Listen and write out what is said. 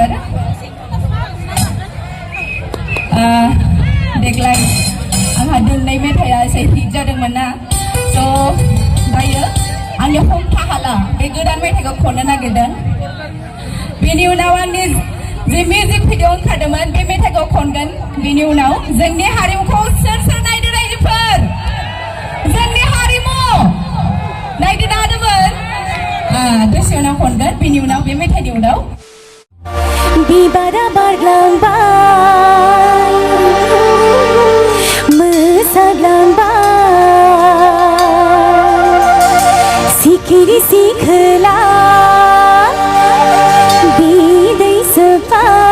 रायजोफोर देग्लाय आंहा दोंनै मेथाइया एसे हिट जादोंमोन ना स' दायो आंनि हमथा हाला बे गोदान मेथाइखौ खननो नागिरदों बेनि उनाव आंनि जे मिउजिक भिडिअ ओंखारदोंमोन बे मेथाइखौ खनगोन बेनि उनाव जोंनि हारिमुखौ सोर सोर नायदो रायजोफोर जोंनि हारिमु नायदो नादोंमोन दसे उनाव खनगोन बेनि उनाव बे मेथाइनि उनाव बिबारा बारलांबाय मोसाग्लांबाय सिखिरि सिखोला बिदै सोबबाय